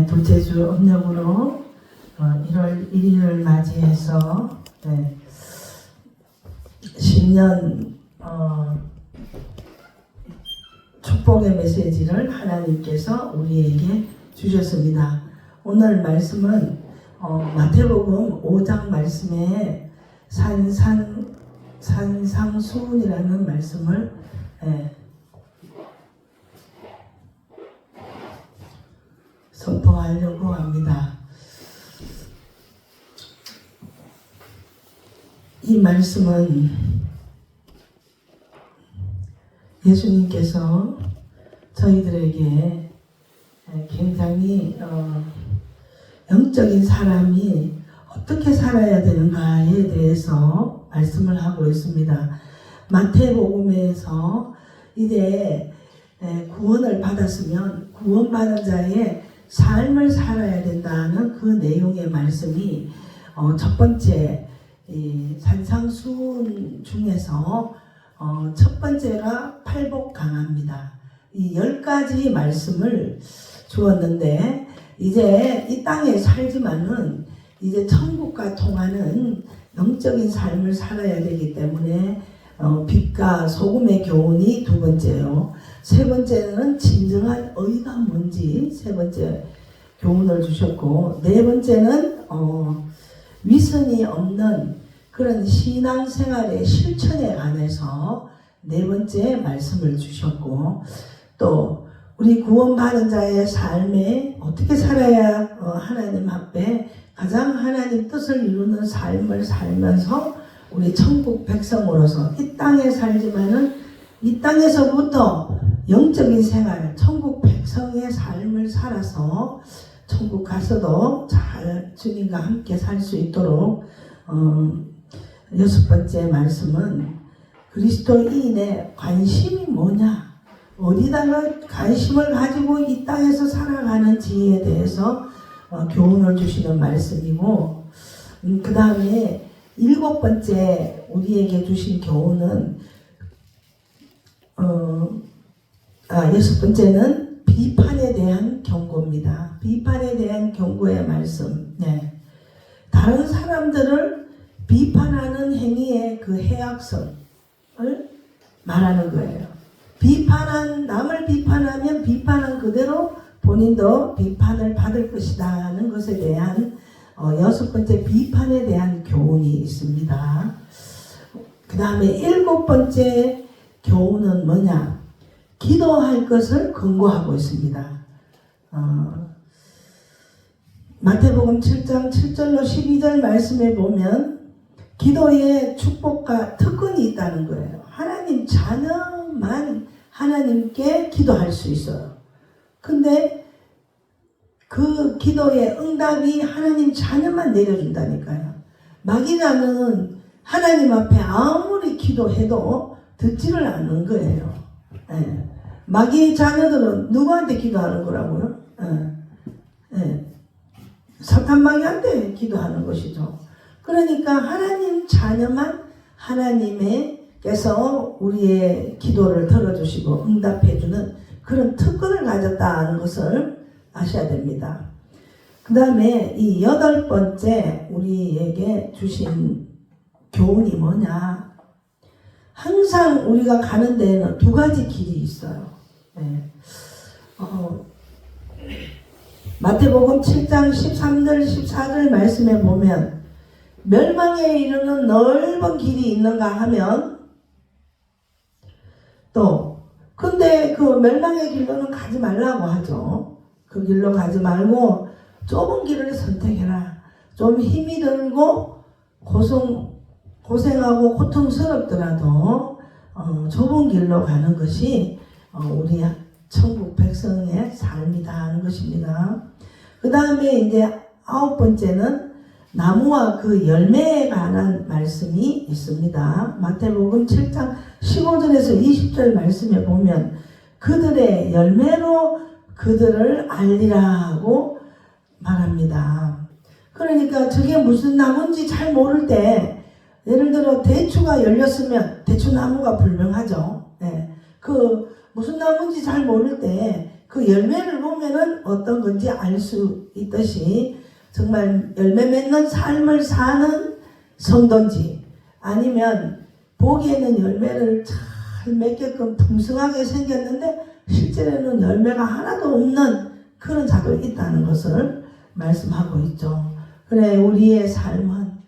둘째 주 음력으로 1월 1일을 맞이해서 신년 축복의 메시지를 하나님께서 우리에게 주셨습니다. 오늘 말씀은 마태복음 5장 말씀에 산상수훈이라는 말씀을 선포하려고 합니다. 이 말씀은 예수님께서 저희들에게 굉장히 영적인 사람이 어떻게 살아야 되는가에 대해서 말씀을 하고 있습니다. 마태복음에서 이제 구원을 받았으면 구원받은 자의 삶을 살아야 된다는 그 내용의 말씀이 첫 번째 산상수훈 중에서 첫 번째가 팔복강화입니다. 이 10가지 말씀을 주었는데 이제 이 땅에 살지만은 이제 천국과 통하는 영적인 삶을 살아야 되기 때문에 빛과 소금의 교훈이 두 번째요. 세 번째는 진정한 의가 뭔지 세 번째 교훈을 주셨고, 네 번째는 위선이 없는 그런 신앙생활의 실천에 관해서 네 번째 말씀을 주셨고, 또 우리 구원받은 자의 삶에 어떻게 살아야 하나님 앞에 가장 하나님 뜻을 이루는 삶을 살면서 우리 천국 백성으로서 이 땅에 살지만은 이 땅에서부터 영적인 생활, 천국 백성의 삶을 살아서 천국 가서도 잘 주님과 함께 살 수 있도록 여섯 번째 말씀은 그리스도인의 관심이 뭐냐, 어디다가 관심을 가지고 이 땅에서 살아가는지에 대해서 교훈을 주시는 말씀이고, 그 다음에 일곱 번째 우리에게 주신 교훈은 여섯 번째는 비판에 대한 경고입니다. 비판에 대한 경고의 말씀. 다른 사람들을 비판하는 행위의 그 해악성을 말하는 거예요. 남을 비판하면 비판한 그대로 본인도 비판을 받을 것이라는 것에 대한 여섯 번째 비판에 대한 교훈이 있습니다. 그 다음에 일곱 번째 교훈은 뭐냐? 기도할 것을 권고하고 있습니다. 마태복음 7장 7절로 12절 말씀에 보면 기도에 축복과 특권이 있다는 거예요. 하나님 자녀만 하나님께 기도할 수 있어요. 근데 그 기도의 응답이 하나님 자녀만 내려준다니까요. 마귀자는 하나님 앞에 아무리 기도해도 듣지를 않는 거예요. 마귀 자녀들은 누구한테 기도하는 거라고요? 사탄마귀한테 기도하는 것이죠. 그러니까 하나님 자녀만 하나님께서 우리의 기도를 들어주시고 응답해주는 그런 특권을 가졌다는 것을 아셔야 됩니다. 그 다음에 이 여덟 번째 우리에게 주신 교훈이 뭐냐? 항상 우리가 가는 데에는 두 가지 길이 있어요. 마태복음 7장 13절 14절 말씀에 보면 멸망에 이르는 넓은 길이 있는가 하면 또 근데 그 멸망의 길로는 가지 말라고 하죠. 그 길로 가지 말고 좁은 길을 선택해라. 좀 힘이 들고 고생하고 고통스럽더라도 좁은 길로 가는 것이 우리 천국 백성의 삶이다 하는 것입니다. 그 다음에 이제 아홉 번째는 나무와 그 열매에 관한 말씀이 있습니다. 마태복음 7장 15절에서 20절 말씀에 보면 그들의 열매로 그들을 알리라고 말합니다. 그러니까 저게 무슨 나무인지 잘 모를 때 예를 들어 대추가 열렸으면 대추나무가 분명하죠. 그 무슨 나무인지 잘 모를 때 그 열매를 보면은 어떤 건지 알 수 있듯이 정말 열매 맺는 삶을 사는 성도인지 아니면 보기에는 열매를 잘 맺게끔 풍성하게 생겼는데 실제로는 열매가 하나도 없는 그런 자도 있다는 것을 말씀하고 있죠. 그래 우리의 삶은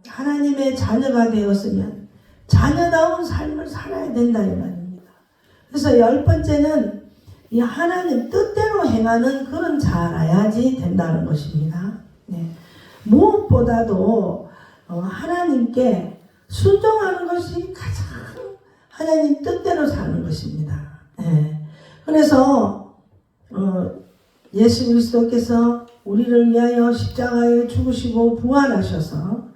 하나님의 자녀가 되었으면 자녀다운 삶을 살아야 된다 이 말입니다. 그래서 10번째는 이 하나님 뜻대로 행하는 그런 자라야지 된다는 것입니다. 네. 무엇보다도 하나님께 순종하는 것이 가장 하나님 뜻대로 사는 것입니다. 네. 그래서 예수 그리스도께서 우리를 위하여 십자가에 죽으시고 부활하셔서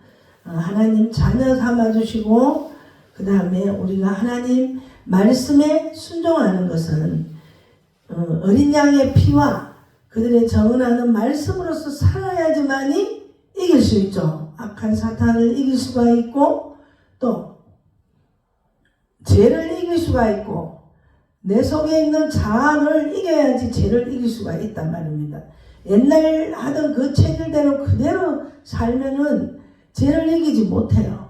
하나님 자녀 삼아주시고 그 다음에 우리가 하나님 말씀에 순종하는 것은 어린 양의 피와 그들의 정언하는 말씀으로서 살아야지만이 이길 수 있죠. 악한 사탄을 이길 수가 있고 또 죄를 이길 수가 있고 내 속에 있는 자아를 이겨야지 죄를 이길 수가 있단 말입니다. 옛날 하던 그 체질대로 그대로 살면은 죄를 이기지 못해요.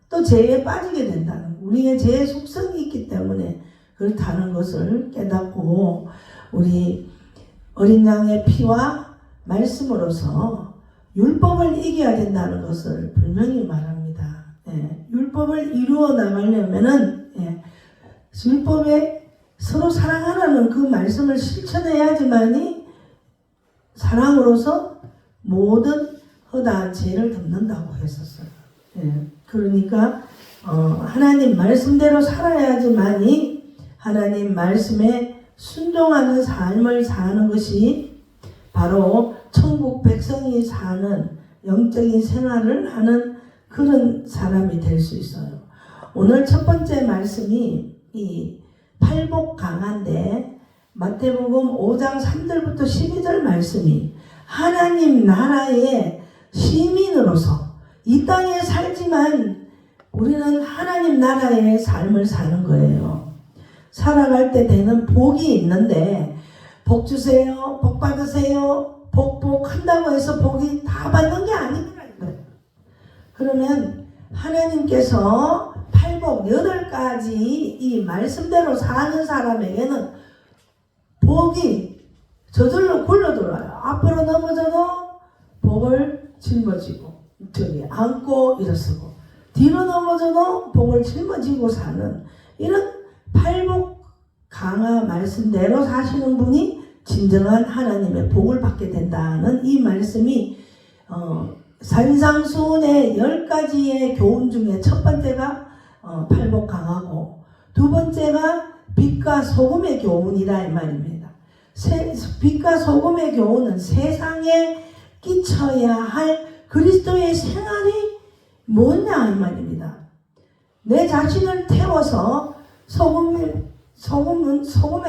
또 죄에 빠지게 된다는 우리의 죄의 속성이 있기 때문에 그렇다는 것을 깨닫고 우리 어린 양의 피와 말씀으로서 율법을 이겨야 된다는 것을 분명히 말합니다. 예, 율법을 이루어 나가려면은 율법에 서로 사랑하라는 그 말씀을 실천해야지만이 사랑으로서 모든 허다한 죄를 덮는다고 했었어요. 예, 그러니까 하나님 말씀대로 살아야지만이 하나님 말씀에 순종하는 삶을 사는 것이 바로 천국 백성이 사는 영적인 생활을 하는 그런 사람이 될 수 있어요. 오늘 첫 번째 말씀이 이 팔복 강한데 마태복음 5장 3절부터 12절 말씀이 하나님 나라의 시민으로서 이 땅에 살지만 우리는 하나님 나라의 삶을 사는 거예요. 살아갈 때 되는 복이 있는데 복 주세요, 복 받으세요, 복 한다고 해서 복이 다 받는 게 아니더라고요. 그러면 하나님께서 팔복 8가지 이 말씀대로 사는 사람에게는 복이 저절로 굴러들어와요. 앞으로 넘어져도 복을 짊어지고 저기 안고 일어서고 뒤로 넘어져도 복을 짊어지고 사는 이런 팔복 강화 말씀대로 사시는 분이 진정한 하나님의 복을 받게 된다는 이 말씀이 산상수훈의 10가지의 교훈 중에 첫 번째가 팔복 강하고 두 번째가 빛과 소금의 교훈이다 이 말입니다. 빛과 소금의 교훈은 세상에 끼쳐야 할 그리스도의 생활이 뭐냐 이 말입니다. 내 자신을 태워서 소금의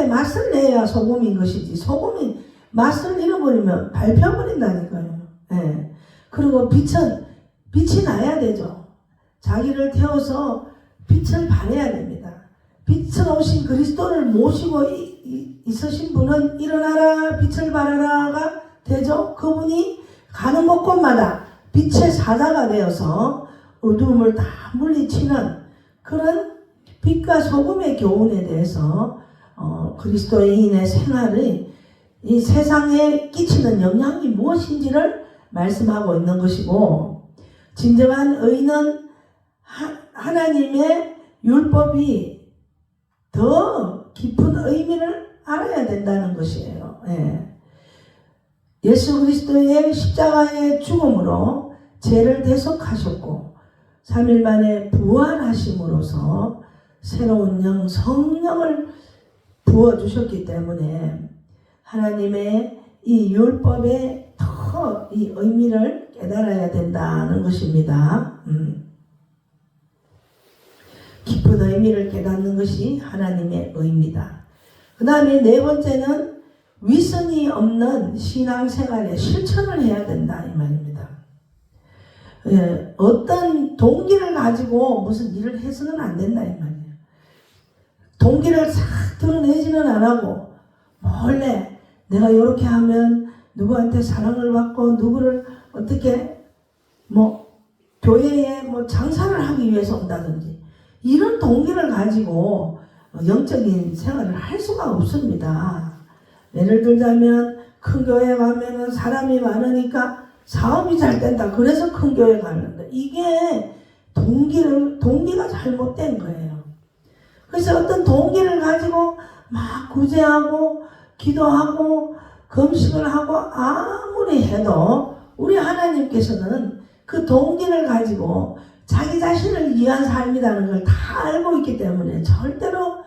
맛을 내야 소금인 것이지 소금이 맛을 잃어버리면 밟혀버린다니까요. 예. 그리고 빛이 나야 되죠. 자기를 태워서 빛을 발해야 됩니다. 빛을 오신 그리스도를 모시고 있으신 분은 일어나라 빛을 발하라가 되죠. 그분이 가는 곳곳마다 빛의 사자가 되어서 어두움을 다 물리치는 그런 빛과 소금의 교훈에 대해서 그리스도인의 생활이 이 세상에 끼치는 영향이 무엇인지를 말씀하고 있는 것이고 진정한 의인은 하나님의 율법이 더 깊은 의미를 알아야 된다는 것이에요. 예. 예수 그리스도의 십자가의 죽음으로 죄를 대속하셨고 3일 만에 부활하심으로써 새로운 영 성령을 부어주셨기 때문에 하나님의 이 율법의 더 이 의미를 깨달아야 된다는 것입니다. 깊은 의미를 깨닫는 것이 하나님의 의미다. 그 다음에 네 번째는 위선이 없는 신앙생활의 실천을 해야 된다 이 말입니다. 예, 어떤 동기를 가지고 무슨 일을 해서는 안 된다 이 말이에요. 동기를 싹 드러내지는 안 하고 몰래 내가 이렇게 하면 누구한테 사랑을 받고 누구를 어떻게 교회에 장사를 하기 위해서 온다든지 이런 동기를 가지고 영적인 생활을 할 수가 없습니다. 예를 들자면 큰 교회 가면은 사람이 많으니까 사업이 잘 된다. 그래서 큰 교회 가는데 이게 동기가 잘못된 거예요. 그래서 어떤 동기를 가지고 막 구제하고 기도하고 금식을 하고 아무리 해도 우리 하나님께서는 그 동기를 가지고 자기 자신을 위한 삶이라는 걸 다 알고 있기 때문에 절대로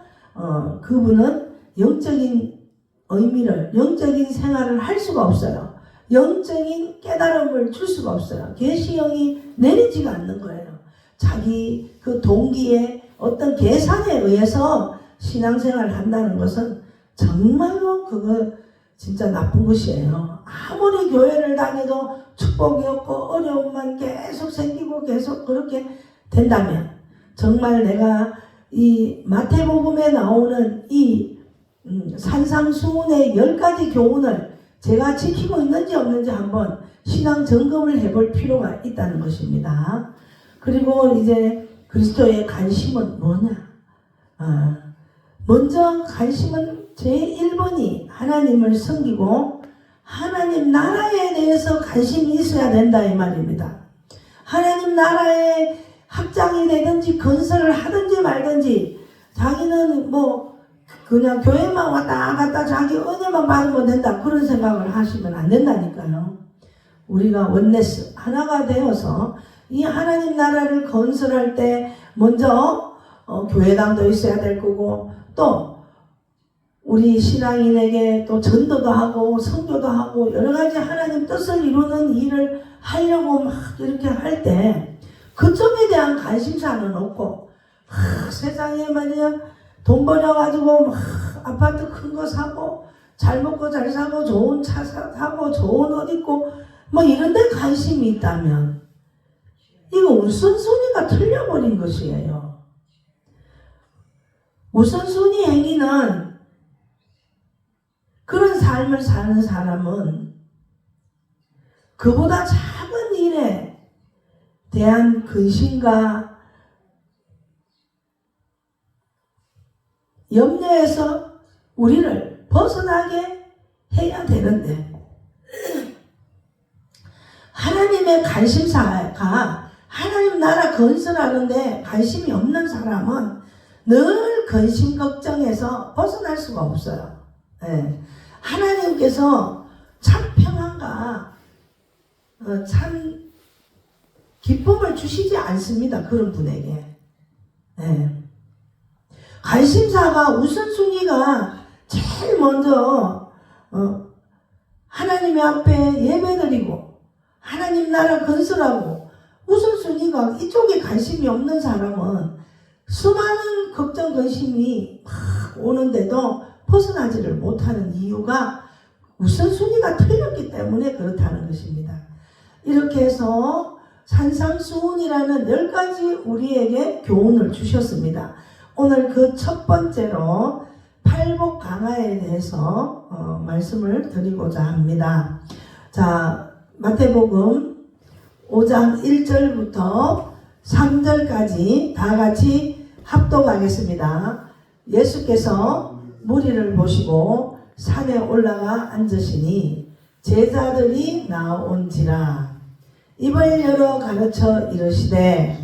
그분은 영적인 의미를, 영적인 생활을 할 수가 없어요. 영적인 깨달음을 줄 수가 없어요. 계시형이 내리지가 않는 거예요. 자기 그 동기의 어떤 계산에 의해서 신앙생활을 한다는 것은 정말로 그거 진짜 나쁜 것이에요. 아무리 교회를 다녀도 축복이 없고 어려움만 계속 생기고 계속 그렇게 된다면 정말 내가 이 마태복음에 나오는 이 산상수훈의 10가지 교훈을 제가 지키고 있는지 없는지 한번 신앙 점검을 해볼 필요가 있다는 것입니다. 그리고 이제 그리스도의 관심은 뭐냐? 먼저 관심은 제1번이 하나님을 섬기고 하나님 나라에 대해서 관심이 있어야 된다 이 말입니다. 하나님 나라에 확장이 되든지 건설을 하든지 말든지 자기는 그냥 교회만 왔다 갔다 자기 은혜만 받으면 된다 그런 생각을 하시면 안 된다니까요. 우리가 원네스 하나가 되어서 이 하나님 나라를 건설할 때 먼저 교회당도 있어야 될 거고 또 우리 신앙인에게 또 전도도 하고 선교도 하고 여러 가지 하나님 뜻을 이루는 일을 하려고 막 이렇게 할 때 그쪽에 대한 관심사는 없고 세상에 말이야 돈 벌여가지고 막 아파트 큰 거 사고 잘 먹고 잘 사고 좋은 차 사고 좋은 옷 입고 이런 데 관심이 있다면 이거 우선순위가 틀려버린 것이에요. 우선순위 행위는 그런 삶을 사는 사람은 그보다 작은 일에 대한 근심과 염려에서 우리를 벗어나게 해야 되는데 하나님의 관심사가 하나님 나라 건설하는데 관심이 없는 사람은 늘 근심 걱정에서 벗어날 수가 없어요. 네. 하나님께서 참 평안과 참 기쁨을 주시지 않습니다. 그런 분에게. 네. 관심사가 우선순위가 제일 먼저 하나님의 앞에 예배드리고 하나님 나라 건설하고 우선순위가 이쪽에 관심이 없는 사람은 수많은 걱정 근심이 막 오는데도 벗어나지를 못하는 이유가 우선순위가 틀렸기 때문에 그렇다는 것입니다. 이렇게 해서 산상수훈이라는 10가지 우리에게 교훈을 주셨습니다. 오늘 그 첫 번째로 팔복 강화에 대해서 말씀을 드리고자 합니다. 자, 마태복음 5장 1절부터 3절까지 다 같이 합독하겠습니다. 예수께서 무리를 보시고 산에 올라가 앉으시니 제자들이 나온지라 입을 열어 가르쳐 이르시되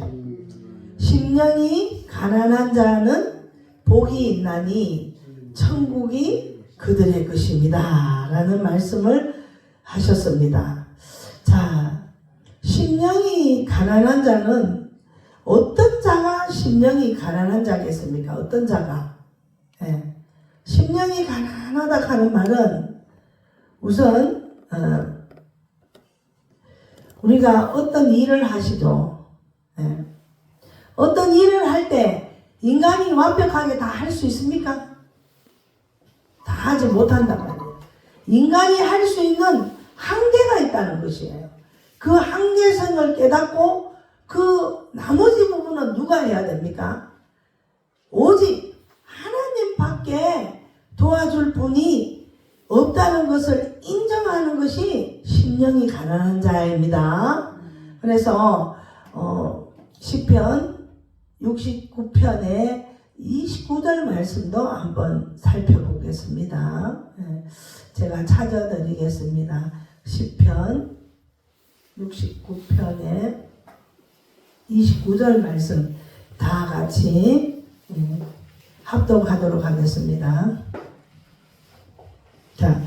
심령이 가난한 자는 복이 있나니 천국이 그들의 것입니다 라는 말씀을 하셨습니다. 자, 심령이 가난한 자는 어떤 자가 심령이 가난한 자겠습니까? 어떤 자가? 네. 심령이 가난하다 하는 말은 우선 우리가 어떤 일을 하시죠. 네. 어떤 일을 할 때 인간이 완벽하게 다 할 수 있습니까? 다 하지 못한단 말이에요. 인간이 할 수 있는 한계가 있다는 것이에요. 그 한계성을 깨닫고 그 나머지 부분은 누가 해야 됩니까? 오직 하나님밖에 도와줄 분이 없다는 것을 인정하는 것이 심령이 가난한 자입니다. 그래서 시편 69편의 29절 말씀도 한번 살펴보겠습니다. 제가 찾아드리겠습니다. 시편 69편의 29절 말씀 다 같이 합독하도록 하겠습니다. 자,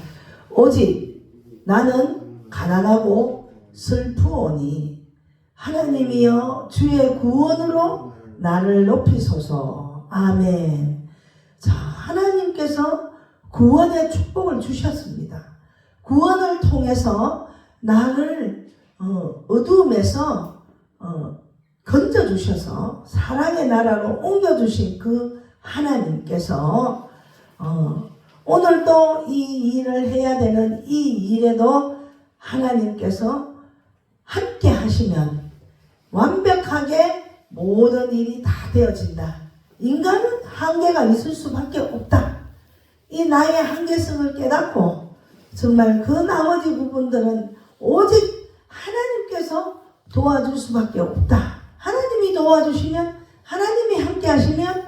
오직 나는 가난하고 슬프오니 하나님이여 주의 구원으로 나를 높이소서. 아멘. 자, 하나님께서 구원의 축복을 주셨습니다. 구원을 통해서 나를 어두움에서 건져주셔서 사랑의 나라로 옮겨주신 그 하나님께서 오늘도 이 일을 해야 되는 이 일에도 하나님께서 함께 하시면 완벽하게 모든 일이 다 되어진다. 인간은 한계가 있을 수밖에 없다. 이 나의 한계성을 깨닫고 정말 그 나머지 부분들은 오직 하나님께서 도와줄 수밖에 없다. 하나님이 도와주시면, 하나님이 함께 하시면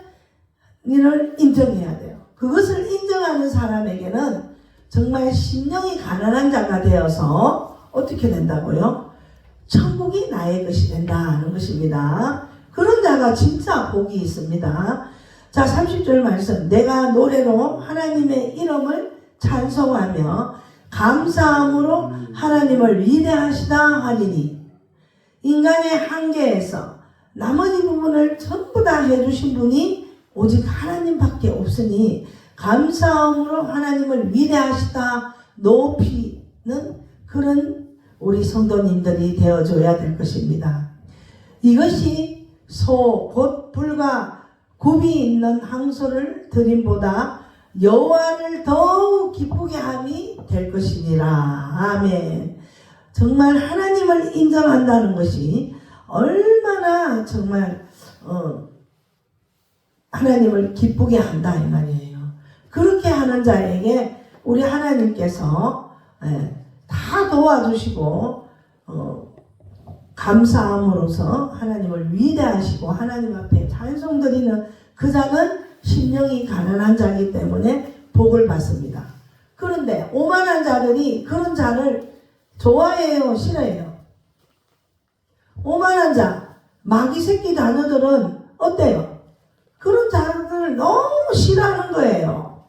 이를 인정해야 돼요. 그것을 인정하는 사람에게는 정말 심령이 가난한 자가 되어서 어떻게 된다고요? 천국이 나의 것이 된다는 것입니다. 그런 자가 진짜 복이 있습니다. 자, 30절 말씀. 내가 노래로 하나님의 이름을 찬송하며 감사함으로 하나님을 위대하시다 하리니, 인간의 한계에서 나머지 부분을 전부 다 해주신 분이 오직 하나님밖에 없으니 감사함으로 하나님을 위대하시다 높이는 그런 우리 성도님들이 되어줘야 될 것입니다. 이것이 소 곧 불과 굽이 있는 항소를 드림보다 여호와를 더욱 기쁘게 함이 될 것이니라. 아멘. 정말 하나님을 인정한다는 것이 얼마나 정말 하나님을 기쁘게 한다 이 말이에요. 그렇게 하는 자에게 우리 하나님께서 다 도와주시고 감사함으로써 하나님을 위대하시고 하나님 앞에 찬송드리는 그 자는 심령이 가난한 자이기 때문에 복을 받습니다. 그런데 오만한 자들이 그런 자를 좋아해요, 싫어해요? 오만한 자, 마귀 새끼 자녀들은 어때요? 그런 자들을 너무 싫어하는 거예요.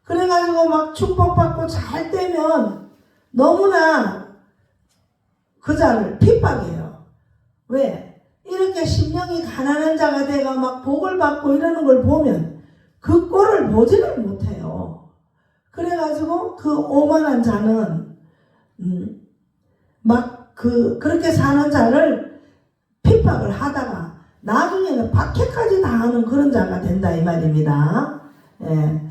그래가지고 막 축복받고 잘 되면 너무나 그 자를 핍박해요. 왜? 이렇게 심령이 가난한 자가 돼가 막 복을 받고 이러는 걸 보면 그 꼴을 보지를 못해요. 그래가지고 그 오만한 자는 그렇게 사는 자를 핍박을 하다가 나중에는 박해까지 당하는 그런 자가 된다 이 말입니다. 예.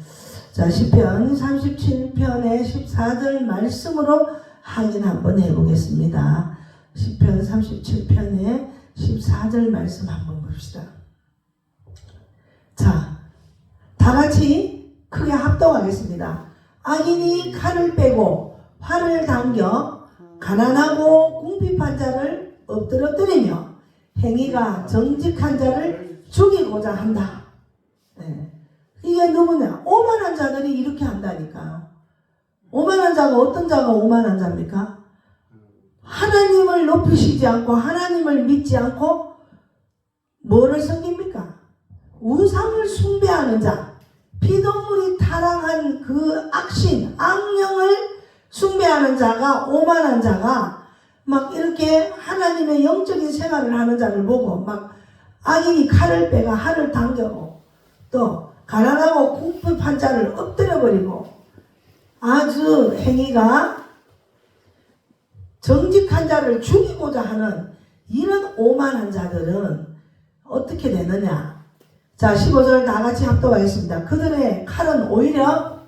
자, 시편 37편의 14절 말씀으로 확인 한번 해보겠습니다. 시편 37편의 14절 말씀 한번 봅시다. 자, 다 같이 크게 합동하겠습니다. 악인이 칼을 빼고 활을 당겨 가난하고 궁핍한 자를 엎드러뜨리며 행위가 정직한 자를 죽이고자 한다. 네. 이게 누구냐? 오만한 자들이 이렇게 한다니까요. 오만한 자가 어떤 자가 오만한 자입니까? 하나님을 높이시지 않고 하나님을 믿지 않고 뭐를 섬깁니까? 우상을 숭배하는 자, 피조물이 타락한 그 악신, 악령을 숭배하는 자가, 오만한 자가 막 이렇게 하나님의 영적인 생활을 하는 자를 보고 막 악인이 칼을 빼가 활을 당겨고 또 가난하고 궁핍한 자를 엎드려버리고 아주 행위가 정직한 자를 죽이고자 하는 이런 오만한 자들은 어떻게 되느냐? 자, 15절 다 같이 합독하겠습니다. 그들의 칼은 오히려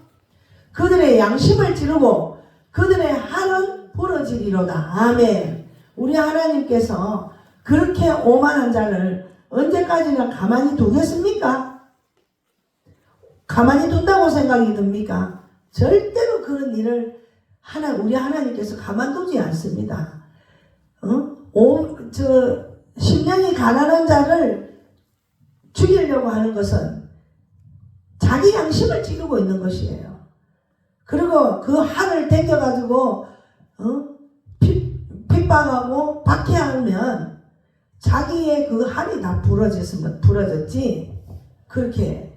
그들의 양심을 찌르고 그들의 활은 부러지리로다. 아멘. 우리 하나님께서 그렇게 오만한 자를 언제까지나 가만히 두겠습니까? 가만히 둔다고 생각이 듭니까? 절대로 그런 일을 우리 하나님께서 가만두지 않습니다. 심령이 가난한 자를 죽이려고 하는 것은 자기 양심을 찌르고 있는 것이에요. 그리고 그 한을 당겨가지고 핍박하고 박해하면 자기의 그 한이 다 부러졌지. 그렇게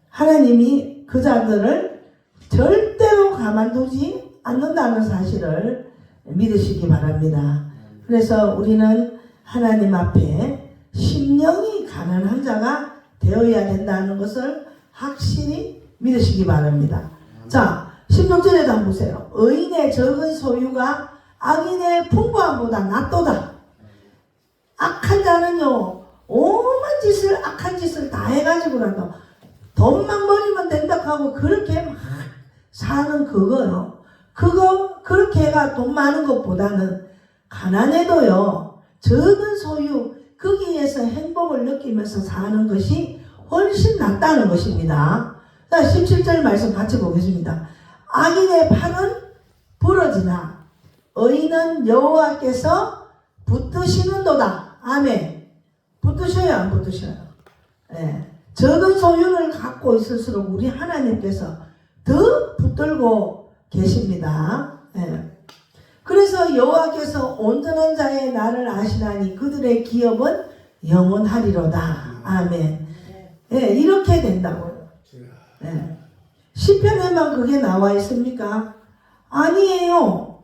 하나님이 그 자들을 절대로 가만두지 않는다는 사실을 믿으시기 바랍니다. 그래서 우리는 하나님 앞에 심령이 가난한 자가 되어야 된다는 것을 확실히 믿으시기 바랍니다. 자, 16절에도 한번 보세요. 의인의 적은 소유가 악인의 풍부함보다 낫도다. 악한 자는요, 오만 짓을, 악한 짓을 다 해가지고라도 돈만 벌이면 된다 하고 그렇게 막 사는 그거요. 그렇게가 돈 많은 것보다는 가난해도요, 적은 소유, 거기에서 행복을 느끼면서 사는 것이 훨씬 낫다는 것입니다. 자, 17절 말씀 같이 보겠습니다. 악인의 팔은 부러지나 의인은 여호와께서 붙드시는도다. 아멘. 붙드셔요, 안 붙드셔요? 적은 소유를 갖고 있을수록 우리 하나님께서 더 붙들고 계십니다. 그래서 여호와께서 온전한 자의 날을 아시나니 그들의 기업은 영원하리로다. 아멘. 이렇게 된다고요. 시편에만 그게 나와 있습니까? 아니에요.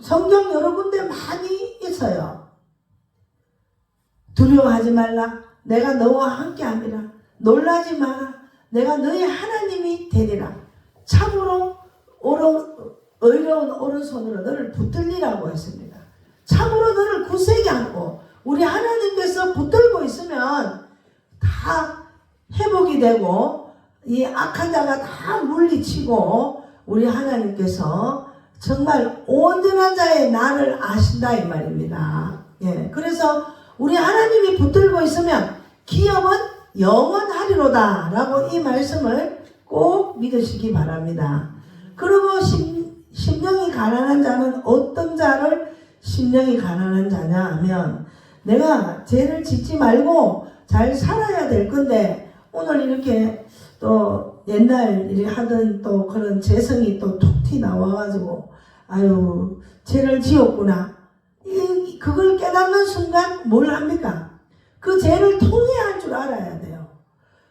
성경 여러 군데 많이 있어요. 두려워하지 말라. 내가 너와 함께함이라. 놀라지 마라. 내가 너의 하나님이 되리라. 참으로 의로운 오른손으로 너를 붙들리라고 했습니다. 참으로 너를 굳세게 안고 우리 하나님께서 붙들고 있으면 다 회복이 되고 이 악한 자가 다 물리치고 우리 하나님께서 정말 온전한 자의 나를 아신다 이 말입니다. 그래서 우리 하나님이 붙들고 있으면 기업은 영원하리로다 라고 이 말씀을 꼭 믿으시기 바랍니다. 그리고 심령이 가난한 자는 어떤 자를 심령이 가난한 자냐 하면 내가 죄를 짓지 말고 잘 살아야 될 건데 오늘 이렇게 또 옛날 일이 하던 또 그런 재성이 또 툭 튀 나와가지고 아유 죄를 지었구나. 그걸 깨닫는 순간 뭘 합니까? 그 죄를 통회할 줄 알아야 돼요.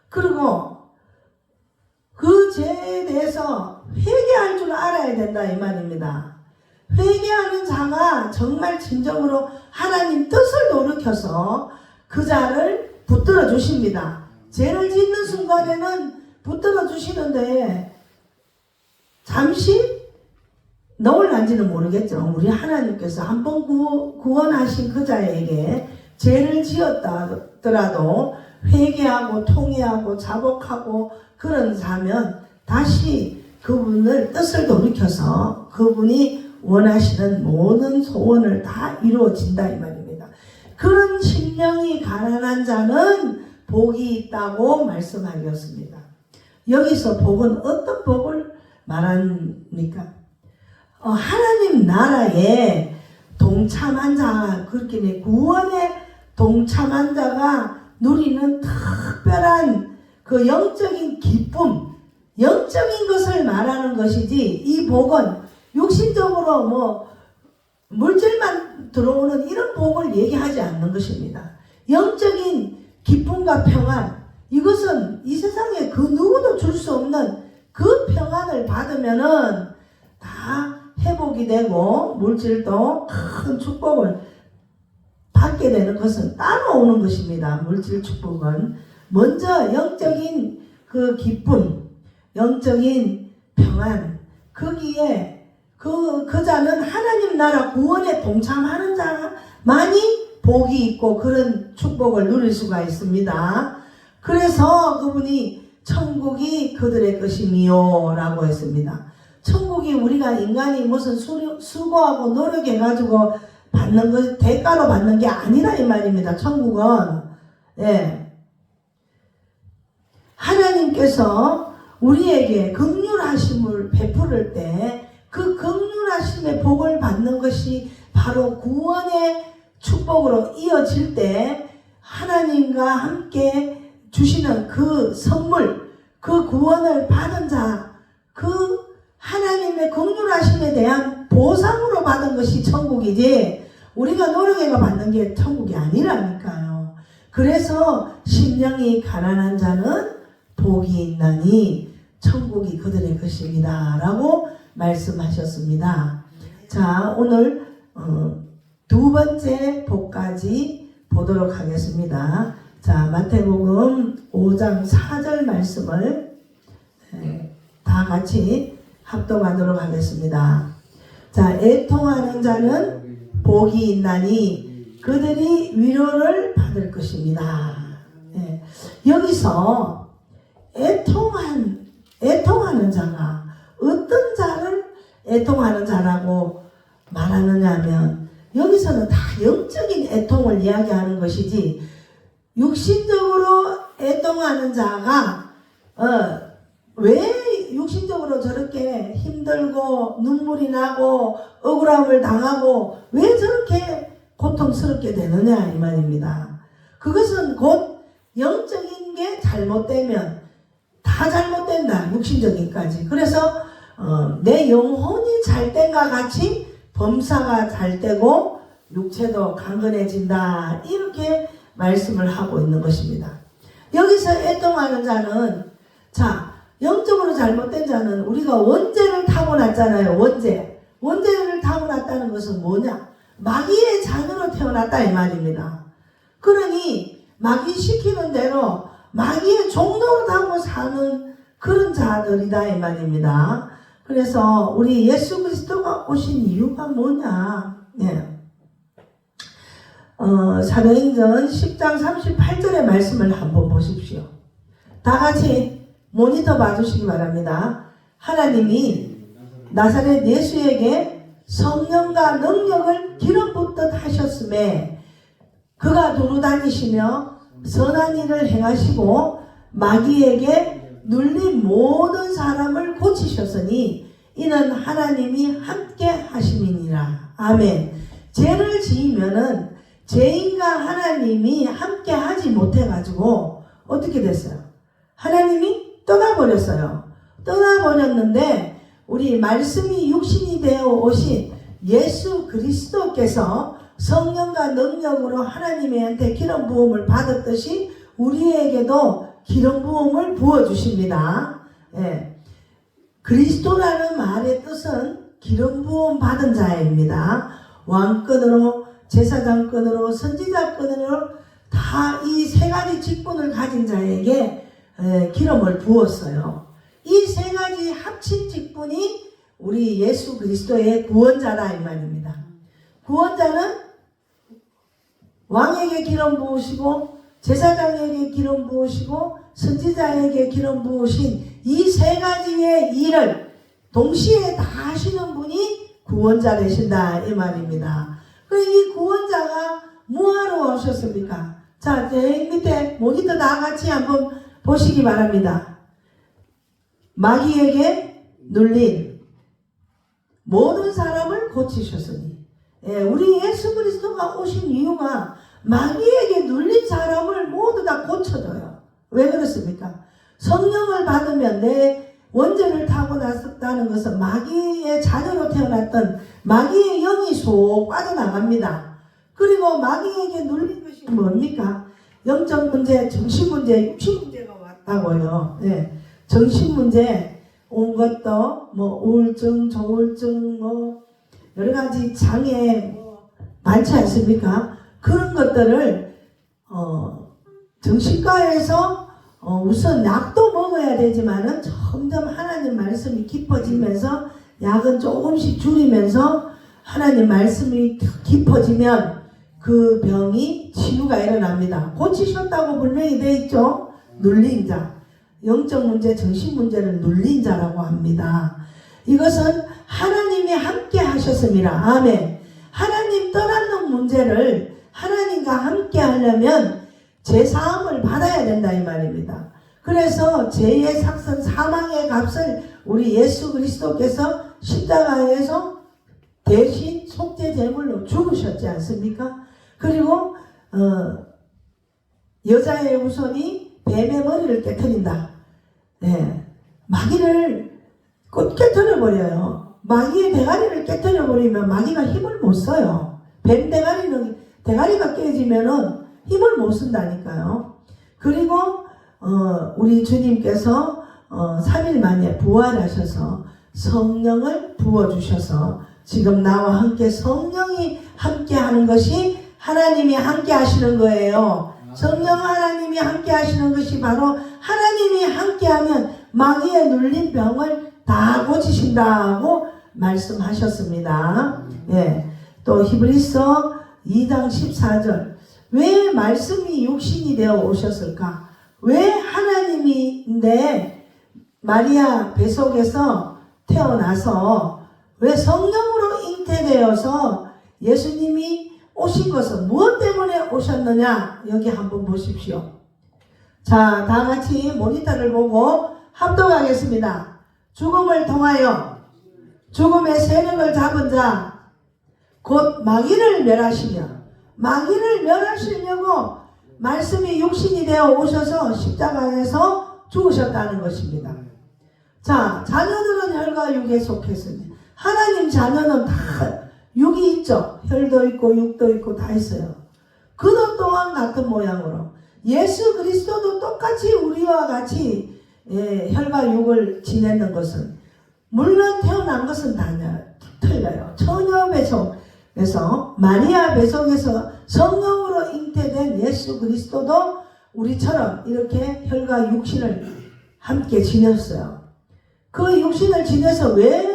그리고 그 죄에 대해서 회개할 줄 알아야 된다 이 말입니다. 회개하는 자가 정말 진정으로 하나님 뜻을 돌이켜서 그 자를 붙들어 주십니다. 죄를 짓는 순간에는 붙들어 주시는데 잠시 너울난지는 모르겠죠. 우리 하나님께서 한번 구원하신 그 자에게 죄를 지었더라도 회개하고 통회하고 자복하고 그런 자면 다시 그분을 뜻을 돌이켜서 그분이 원하시는 모든 소원을 다 이루어진다 이 말입니다. 그런 심령이 가난한 자는 복이 있다고 말씀하셨습니다. 여기서 복은 어떤 복을 말합니까? 하나님 나라에 동참한 자, 그렇게 구원에 동참한 자가 누리는 특별한 그 영적인 기쁨, 영적인 것을 말하는 것이지 이 복은 육신적으로 뭐 물질만 들어오는 이런 복을 얘기하지 않는 것입니다. 영적인 기쁨과 평안, 이것은 이 세상에 그 누구도 줄 수 없는 그 평안을 받으면은 다 회복이 되고 물질도 큰 축복을 받게 되는 것은 따라오는 것입니다. 물질 축복은 먼저 영적인 그 기쁨, 영적인 평안, 거기에 그 자는 하나님 나라 구원에 동참하는 자만이 복이 있고 그런 축복을 누릴 수가 있습니다. 그래서 그분이 천국이 그들의 것이미요 라고 했습니다. 천국이 우리가 인간이 무슨 수고하고 노력해가지고 받는 것, 대가로 받는 게 아니라 이 말입니다. 천국은 하나님께서 우리에게 긍휼하심을 베풀을 때 그 긍휼하심의 복을 받는 것이 바로 구원의 축복으로 이어질 때 하나님과 함께 주시는 그 선물, 그 구원을 받은 자, 그 하나님의 긍휼하심에 대한 보상으로 받은 것이 천국이지 우리가 노력해서 받는 게 천국이 아니라니까요. 그래서 심령이 가난한 자는 복이 있나니 천국이 그들의 것입니다 라고 말씀하셨습니다. 자, 오늘 두 번째 복까지 보도록 하겠습니다. 자, 마태복음 5장 4절 말씀을 다 같이 합독하도록 하겠습니다. 자, 애통하는 자는 복이 있나니 그들이 위로를 받을 것입니다. 여기서 애통하는 자가 어떤 자를 애통하는 자라고 말하느냐 하면 여기서는 다 영적인 애통을 이야기하는 것이지 육신적으로 애통하는 자가 왜 육신적으로 저렇게 힘들고 눈물이 나고 억울함을 당하고 왜 저렇게 고통스럽게 되느냐 이 말입니다. 그것은 곧 영적인 게 잘못되면 다 잘못된다. 육신적인까지. 그래서 내 영혼이 잘된과 같이 범사가 잘되고 육체도 강건해진다. 이렇게 말씀을 하고 있는 것입니다. 여기서 애통하는 자는 자 영적으로 잘못된 자는 우리가 원죄를 타고났잖아요. 원죄를 타고났다는 것은 뭐냐? 마귀의 자녀로 태어났다 이 말입니다. 그러니 마귀 시키는 대로 마귀의 종로로 타고 사는 그런 자들이다 이 말입니다. 그래서 우리 예수 그리스도가 오신 이유가 뭐냐? 사도행전 10장 38절의 말씀을 한번 보십시오. 다 같이 모니터 봐주시기 바랍니다. 하나님이 나사렛 예수에게 성령과 능력을 기름 붓듯 하셨음에 그가 두루 다니시며 선한 일을 행하시고 마귀에게 눌린 모든 사람을 고치셨으니 이는 하나님이 함께 하심이니라. 아멘. 죄를 지으면은 죄인과 하나님이 함께 하지 못해가지고 어떻게 됐어요? 하나님이 떠나버렸어요. 떠나버렸는데 우리 말씀이 육신이 되어 오신 예수 그리스도께서 성령과 능력으로 하나님한테 기름 부음을 받았듯이 우리에게도 기름 부음을 부어주십니다. 그리스도라는 말의 뜻은 기름 부음 받은 자입니다. 왕권으로 제사장권으로 선지자권으로 다 이 세 가지 직분을 가진 자에게 기름을 부었어요. 이 세 가지 합친 직분이 우리 예수 그리스도의 구원자다 이 말입니다. 구원자는 왕에게 기름 부으시고 제사장에게 기름 부으시고 선지자에게 기름 부으신 이 세 가지의 일을 동시에 다 하시는 분이 구원자 되신다 이 말입니다. 이 구원자가 뭐하러 오셨습니까? 자, 제 밑에 모니터 다 같이 한번 보시기 바랍니다. 마귀에게 눌린 모든 사람을 고치셨으니 우리 예수 그리스도가 오신 이유가 마귀에게 눌린 사람을 모두 다 고쳐줘요. 왜 그렇습니까? 성령을 받으면 내 원죄를 타고났었다는 것은 마귀의 자녀로 태어났던 마귀의 영이 쏙 빠져나갑니다. 그리고 마귀에게 눌린 것이 뭡니까? 영적 문제, 정신 문제, 육신 문제가 왔다고요. 정신 문제 온 것도 뭐 우울증, 조울증 뭐 여러 가지 장애 많지 않습니까? 그런 것들을 정신과에서 우선 약도 먹어야 되지만은 점점 하나님 말씀이 깊어지면서 약은 조금씩 줄이면서 하나님 말씀이 깊어지면 그 병이 치유가 일어납니다. 고치셨다고 분명히 되어 있죠. 눌린 자, 영적 문제, 정신 문제를 눌린 자라고 합니다. 이것은 하나님이 함께 하셨습니다. 아멘. 하나님 떠나는 문제를 하나님과 함께 하려면 제사함을 받아야 된다 이 말입니다. 그래서 죄의 삭선 사망의 값을 우리 예수 그리스도께서 십자가에서 대신 속죄 제물로 죽으셨지 않습니까? 그리고 여자의 후손이 뱀의 머리를 깨트린다. 네. 마귀를 꼭 깨트려버려요. 마귀의 대가리를 깨트려버리면 마귀가 힘을 못 써요. 뱀 대가리는 대가리가 깨지면은 힘을 못 쓴다니까요. 그리고 우리 주님께서 3일 만에 부활하셔서 성령을 부어주셔서 지금 나와 함께 성령이 함께 하는 것이 하나님이 함께 하시는 거예요. 성령 하나님이 함께 하시는 것이 바로 하나님이 함께 하면 마귀의 눌린 병을 다 고치신다고 말씀하셨습니다. 예. 또 히브리서 2장 14절. 왜 말씀이 육신이 되어 오셨을까? 왜 하나님인데 마리아 뱃속에서 태어나서 왜 성령으로 잉태되어서 예수님이 오신 것은 무엇 때문에 오셨느냐? 여기 한번 보십시오. 자, 다 같이 모니터를 보고 합독하겠습니다. 죽음을 통하여 죽음의 세력을 잡은 자, 곧 마귀를 멸하시며, 마귀를 멸하시려고 말씀이 육신이 되어 오셔서 십자가에서 죽으셨다는 것입니다. 자, 자녀들은 혈과 육에 속했으니 하나님 자녀는 다 육이 있죠. 혈도 있고 육도 있고 다 있어요. 그도 또한 같은 모양으로 예수 그리스도도 똑같이 우리와 같이 혈과 육을 지내는 것은 물론 태어난 것은 다 틀려요. 처녀 배속에서 마리아 배속에서 성령으로 잉태된 예수 그리스도도 우리처럼 이렇게 혈과 육신을 함께 지녔어요. 그 육신을 지내서 왜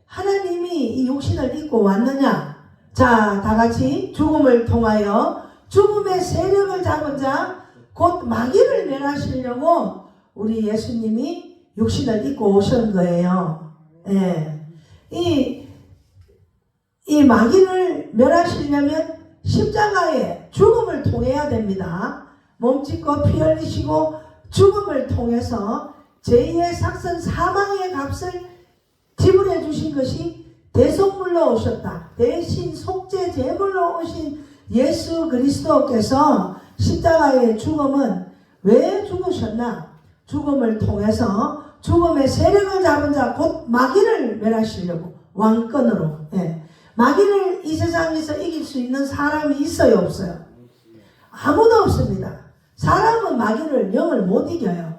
하나님이 이 육신을 입고 왔느냐? 자, 다 같이 죽음을 통하여 죽음의 세력을 잡은 자, 곧 마귀를 멸하시려고 우리 예수님이 육신을 입고 오신 거예요. 예. 이 마귀를 멸하시려면 십자가에 죽음을 통해야 됩니다. 몸짓고 피 흘리시고 죽음을 통해서 죄의 삭선 사망의 값을 지불해 주신 것이 대속물로 오셨다. 대신 속죄 제물로 오신 예수 그리스도께서 십자가의 죽음은 왜 죽으셨나? 죽음을 통해서 죽음의 세력을 잡은 자 곧 마귀를 멸하시려고 왕권으로. 예. 마귀를 이 세상에서 이길 수 있는 사람이 있어요, 없어요? 아무도 없습니다. 사람은 마귀를 영을 못 이겨요.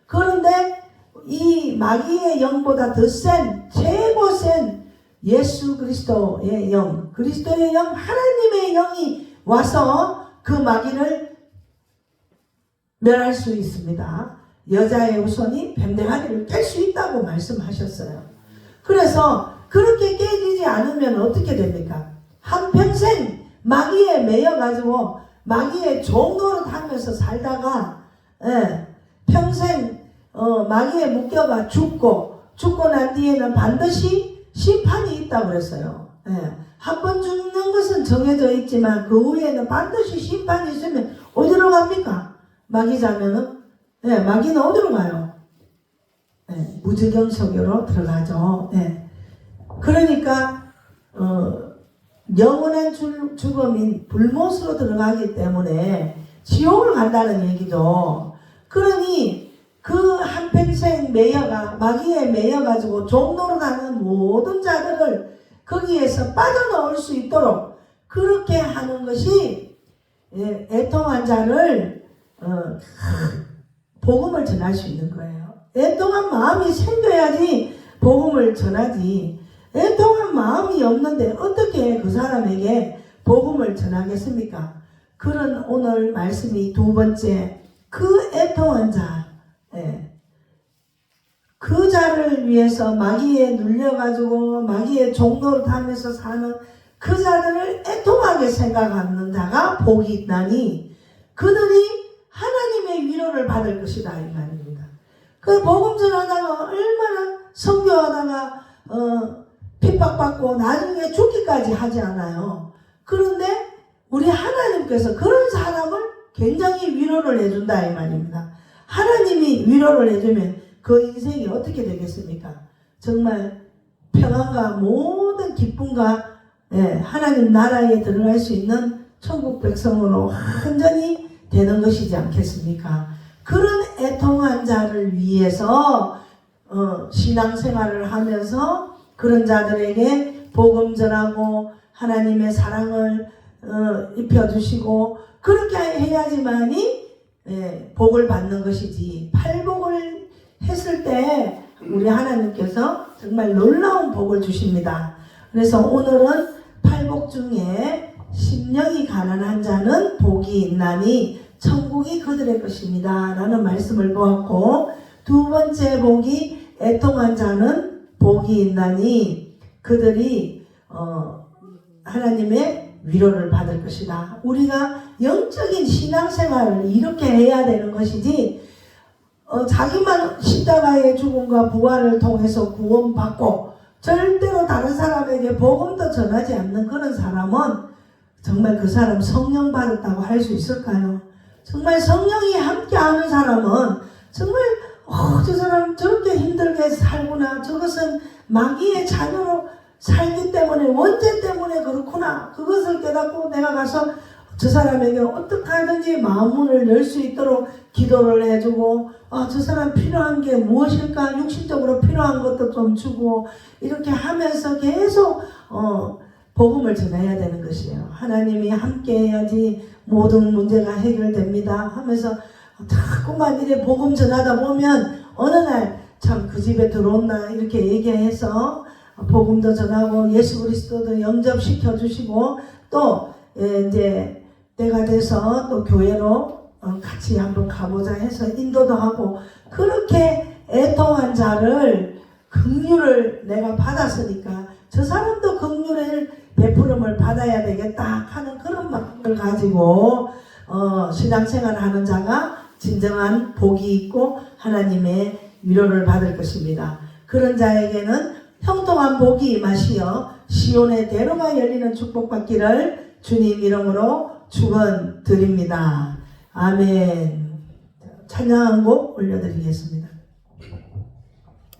그런데 이 마귀의 영보다 더 센, 최고 센 예수 그리스도의 영, 그리스도의 영, 하나님의 영이 와서 그 마귀를 멸할 수 있습니다. 여자의 후손이 뱀대가리를 깰 수 있다고 말씀하셨어요. 그래서 그렇게 깨지지 않으면 어떻게 됩니까? 한평생 마귀에 매여가지고 마귀의 종노릇 하면서 살다가 평생 마귀에 묶여가 죽고 난 뒤에는 반드시 심판이 있다고 그랬어요. 한 번 죽는 것은 정해져 있지만 그 후에는 반드시 심판이 있으면 어디로 갑니까? 마귀 자면은 마귀는 어디로 가요? 무지경 속으로 들어가죠. 그러니까 영원한 죽음인 불못으로 들어가기 때문에 지옥을 간다는 얘기죠. 그러니 그 한평생 매여가 마귀에 매여가지고 종로로 가는 모든 자들을 거기에서 빠져나올 수 있도록 그렇게 하는 것이 애통한 자를 복음을 전할 수 있는 거예요. 애통한 마음이 생겨야지 복음을 전하지. 애통한 마음이 없는데 어떻게 그 사람에게 복음을 전하겠습니까? 그런 오늘 말씀이 두 번째, 그 애통한 자, 그 자를 위해서 마귀에 눌려가지고 마귀의 종로를 타면서 사는 그 자들을 애통하게 생각하는 자가 복이 있다니 그들이 하나님의 위로를 받을 것이다 이 말입니다. 그 복음 전하다가 얼마나 선교하다가 핍박받고 나중에 죽기까지 하지 않아요. 그런데 우리 하나님께서 그런 사람을 굉장히 위로를 해준다 이 말입니다. 하나님이 위로를 해주면 그 인생이 어떻게 되겠습니까? 정말 평안과 모든 기쁨과 하나님 나라에 들어갈 수 있는 천국 백성으로 완전히 되는 것이지 않겠습니까? 그런 애통한 자를 위해서 신앙생활을 하면서 그런 자들에게 복음 전하고 하나님의 사랑을 입혀주시고 그렇게 해야지만이 복을 받는 것이지, 팔복을 했을 때 우리 하나님께서 정말 놀라운 복을 주십니다. 그래서 오늘은 팔복 중에 심령이 가난한 자는 복이 있나니 천국이 그들의 것입니다 라는 말씀을 보았고, 두 번째 복이 애통한 자는 복이 있나니 그들이 하나님의 위로를 받을 것이다. 우리가 영적인 신앙생활을 이렇게 해야 되는 것이지, 자기만 십자가의 죽음과 부활을 통해서 구원받고 절대로 다른 사람에게 복음도 전하지 않는 그런 사람은 정말 그 사람 성령 받았다고 할 수 있을까요? 정말 성령이 함께하는 사람은 정말 저 사람 저렇게 힘들게 살구나, 저것은 마귀의 자녀로 살기 때문에, 원죄 때문에 그렇구나, 그것을 깨닫고 내가 가서 저 사람에게 어떻게 하든지 마음문을 열 수 있도록 기도를 해주고, 저 사람 필요한 게 무엇일까, 육신적으로 필요한 것도 좀 주고, 이렇게 하면서 계속 복음을 전해야 되는 것이에요. 하나님이 함께 해야지 모든 문제가 해결됩니다 하면서 자꾸만 이래 복음 전하다 보면 어느 날 참 그 집에 들어온나 이렇게 얘기해서 복음도 전하고 예수 그리스도도 영접시켜 주시고, 또 이제 때가 돼서 또 교회로 같이 한번 가보자 해서 인도도 하고, 그렇게 애통한 자를 긍휼을 내가 받았으니까 저 사람도 긍휼을 베풀음을 받아야 되겠다 하는 그런 마음을 가지고 신앙생활을 하는 자가 진정한 복이 있고 하나님의 위로를 받을 것입니다. 그런 자에게는 형통한 복이 임하시어 시온의 대로가 열리는 축복받기를 주님 이름으로 축원드립니다. 아멘. 찬양 한 곡 올려드리겠습니다.